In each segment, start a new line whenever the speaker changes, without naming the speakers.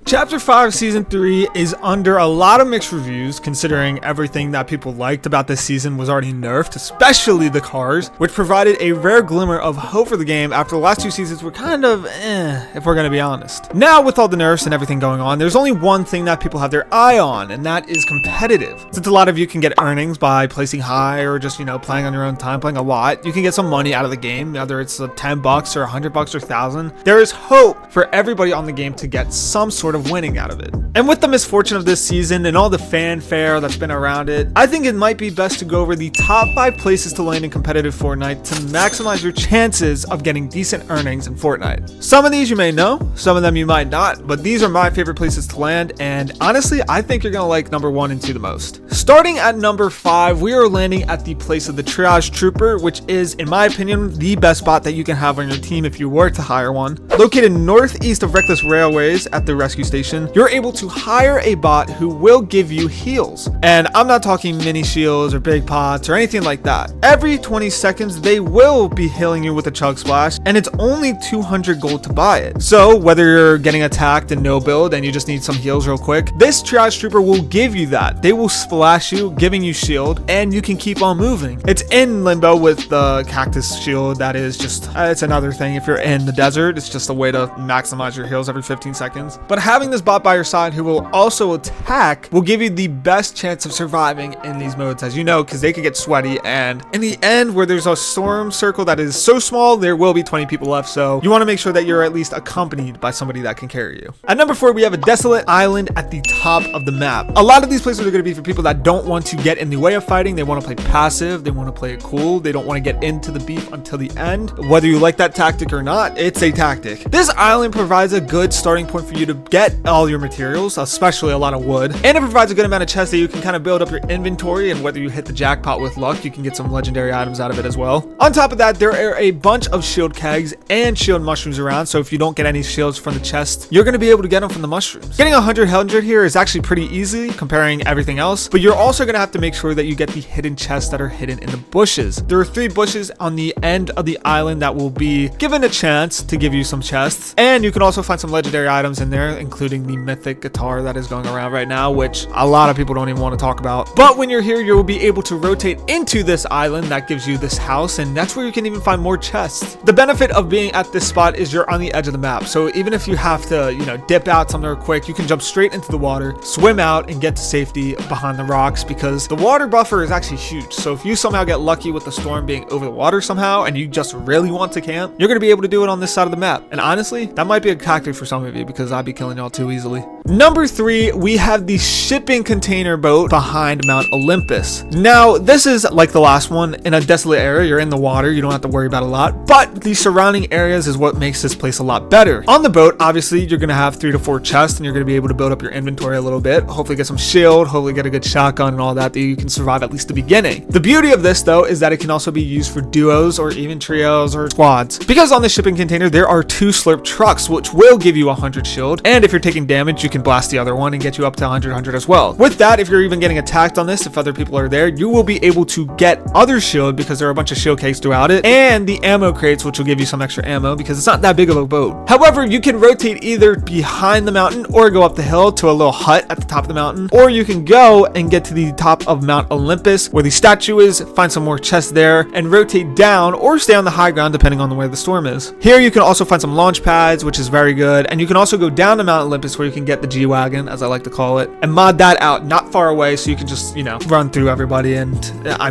Chapter 5 Season 3 is under a lot of mixed reviews, considering everything that people liked about this season was already nerfed, especially the cars, which provided a rare glimmer of hope for the game after the last 2 seasons were kind of if we're going to be honest. Now, with all the nerfs and everything going on, there's only one thing that people have their eye on, and that is competitive. Since a lot of you can get earnings by placing high or just, playing on your own time, playing a lot, you can get some money out of the game, whether it's $10 or $100 or $1,000. There is hope for everybody on the game to get some sort of winning out of it. And with the misfortune of this season and all the fanfare that's been around it, I think it might be best to go over the top 5 places to land in competitive Fortnite to maximize your chances of getting decent earnings in Fortnite. Some of these you may know, some of them you might not, but these are my favorite places to land, and honestly, I think you're gonna like number 1 and 2 the most. Starting at number 5, we are landing at the place of the Triage Trooper, which is, in my opinion, the best bot that you can have on your team if you were to hire one. Located northeast of Reckless Railways at the rescue station, you're able to hire a bot who will give you heals. And I'm not talking mini shields or big pots or anything like that. Every 20 seconds, they will be healing you with a chug splash, and it's only 200 gold to buy it. So whether you're getting attacked and no build and you just need some heals real quick, this Triage Trooper will give you that. They will splash you, giving you shield, and you can keep on moving. It's in limbo with the cactus shield. That is just, it's another thing. If you're in the desert, it's just a way to maximize your heals every 15 seconds. But having this bot by your side who will also attack will give you the best chance of surviving in these modes, as you know, because they could get sweaty, and in the end, where there's a storm circle that is so small, there will be 20 people left, so you want to make sure that you're at least accompanied by somebody that can carry you. At number 4, we have a desolate island at the top of the map. A lot of these places are going to be for people that don't want to get in the way of fighting. They want to play passive, they want to play it cool, they don't want to get into the beef until the end. Whether you like that tactic or not, it's a tactic. This island provides a good starting point for you to get all your materials, especially a lot of wood, and it provides a good amount of chests that you can kind of build up your inventory, and whether you hit the jackpot with luck, you can get some legendary items out of it as well. On top of that, there are a bunch of shield kegs and shield mushrooms around, so if you don't get any shields from the chest, you're going to be able to get them from the mushrooms. Getting 100 here is actually pretty easy comparing everything else, but you're also going to have to make sure that you get the hidden chests that are hidden in the bushes. There are 3 bushes on the end of the island that will be given a chance to give you some chests, and you can also find some legendary items in there, including the mythic guitar that is going around right now, which a lot of people don't even want to talk about. But when you're here, you will be able to rotate into this island that gives you this house, and that's where you can even find more chests. The benefit of being at this spot is you're on the edge of the map, so even if you have to, dip out somewhere quick, you can jump straight into the water, swim out, and get to safety behind the rocks, because the water buffer is actually huge. So if you somehow get lucky with the storm being over the water somehow, and you just really want to camp, you're going to be able to do it on this side of the map. And honestly, that might be a tactic for some of you, because I'd be killing y'all too easily. Number 3, we have the shipping container boat behind Mount Olympus. Now, this is like the last one, in a desolate area. You're in the water, you don't have to worry about a lot, but the surrounding areas is what makes this place a lot better. On the boat, obviously, you're going to have 3 to 4 chests, and you're going to be able to build up your inventory a little bit, hopefully get some shield, hopefully get a good shotgun and all that you can survive at least the beginning. The beauty of this, though, is that it can also be used for duos or even trios or squads, because on the shipping container, there are 2 slurp trucks, which will give you 100 shield, and if you're taking damage, you can blast the other one and get you up to 100 as well. With that, if you're even getting attacked on this, if other people are there, you will be able to get other shield, because there are a bunch of shield cakes throughout it, and the ammo crates, which will give you some extra ammo, because it's not that big of a boat. However, you can rotate either behind the mountain or go up the hill to a little hut at the top of the mountain, or you can go and get to the top of Mount Olympus where the statue is, find some more chests there, and rotate down or stay on the high ground depending on where the storm is. Here you can also find some launch pads, which is very good, and you can also go down to Mount Olympus where you can get the G-Wagon, as I like to call it, and mod that out not far away so you can just, run through everybody, and I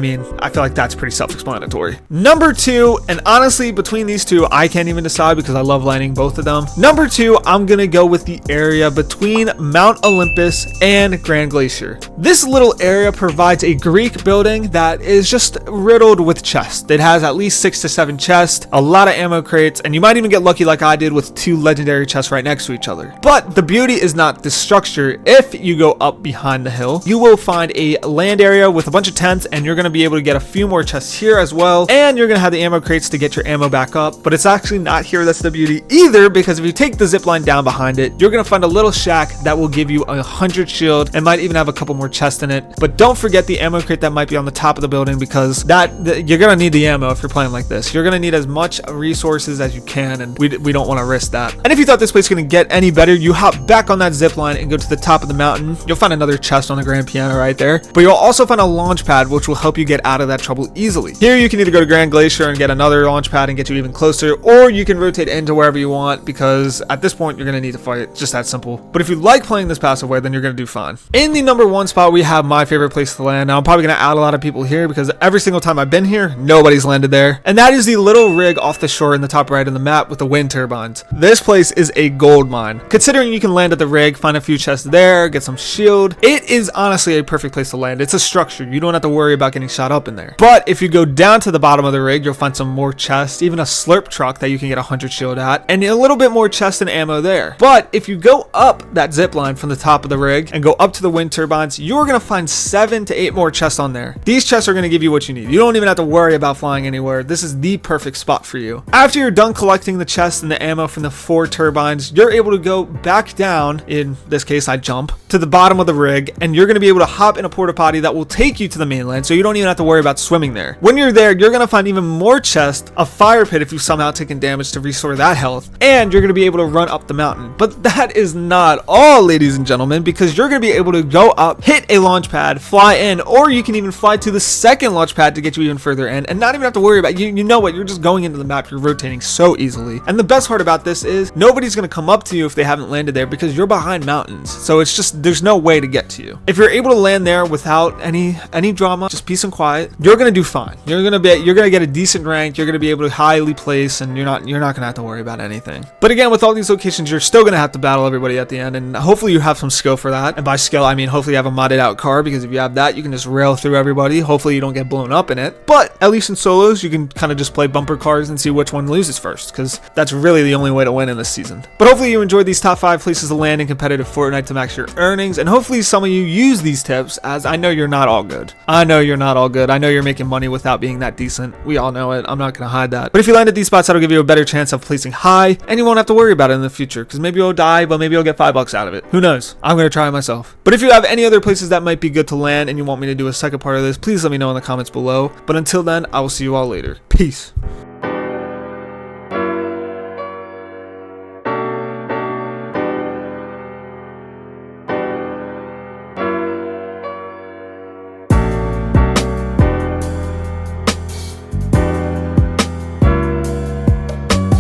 feel like that's pretty self-explanatory. Number 2, and honestly, between these 2, I can't even decide because I love landing both of them. Number 2, I'm gonna go with the area between Mount Olympus and Grand Glacier. This little area provides a Greek building that is just riddled with chests. It has at least 6 to 7 chests, a lot of ammo crates, and you might even get lucky like I did with 2 legendary chests right next to each other. But the beauty is not the structure. If you go up behind the hill, you will find a land area with a bunch of tents, and you're going to be able to get a few more chests here as well, and you're going to have the ammo crates to get your ammo back up. But it's actually not here that's the beauty either, because if you take the zip line down behind it, you're going to find a little shack that will give you 100 shield and might even have a couple more chests in it. But don't forget the ammo crate that might be on the top of the building, because you're going to need the ammo if you're playing like this. You're going to need as much resources as you can, and we don't want to risk that. And if you thought this place was going to get any better, you hop back on that zip line and go to the top of the mountain, you'll find another chest on the grand piano right there. But you'll also find a launch pad, which will help you get out of that trouble easily. Here you can either go to Grand Glacier and get another launch pad and get you even closer, or you can rotate into wherever you want, because at this point you're going to need to fight. It's just that simple. But if you like playing this passive way, then you're going to do fine. In the number 1 spot, we have my favorite place to land. Now I'm probably going to add a lot of people here because every single time I've been here, nobody's landed there. And that is the little rig off the shore in the top right of the map with the wind turbines. This place is a gold mine. Considering you can land at the rig, find a few chests there, get some shield, it is honestly a perfect place to land. It's a structure. You don't have to worry about getting shot up in there. But if you go down to the bottom of the rig, you'll find some more chests, even a slurp truck that you can get 100 shield at, and a little bit more chest and ammo there. But if you go up that zip line from the top of the rig and go up to the wind turbines, you're going to find 7 to 8 more chests on there. These chests are going to give you what you need. You don't even have to worry about flying anywhere. This is the perfect spot for you. After you're done collecting the chests and the ammo from the 4 turbines, you're able to go back down, in this case I jump, to the bottom of the rig, and you're going to be able to hop in a porta potty that will take you to the mainland, so you don't even have to worry about swimming there. When you're there, you're going to find even more chests, a fire pit if you've somehow taken damage to restore that health, and you're going to be able to run up the mountain. But that is not all, ladies and gentlemen, because you're going to be able to go up, hit a launch pad, fly in, or you can even fly to the second launch pad to get you even further in, and not even have to worry about, you know what, you're just going into the map, you're rotating so easily. And the best part about this is nobody's going to come up to you if they haven't landed there, because you're behind mountains, so it's just, there's no way to get to you. If you're able to land there without any drama, just peace and quiet, you're going to do fine. You're going to get a decent rank, you're going to be able to highly place, and you're not going to have to worry about anything. But again, with all these locations, you're still going to have to battle everybody at the end, and hopefully you have some skill for that. And by skill, I mean hopefully you have a modded out car, because if you have that, you can just rail through everybody. Hopefully you don't get blown up in it. But at least in solos, you can kind of just play bumper cars and see which one loses first, because that's really the only way to win in this season. But hopefully you enjoyed these top 5 places to land in competitive Fortnite to max your earnings, and hopefully some of you use these tips, as I know you're not all good. I know you're not all good. I know you're making money without being that decent. We all know it. I'm not going to hide that. But if you land at these spots, that'll give you a better chance of placing high, and you won't have to worry about it in the future, because maybe you'll die, but maybe you'll get $5 out of it. Who knows? I'm going to try it myself. But if you have any other places that might be good to land and you want me to do a second part of this, please let me know in the comments below. But until then, I will see you all later. Peace.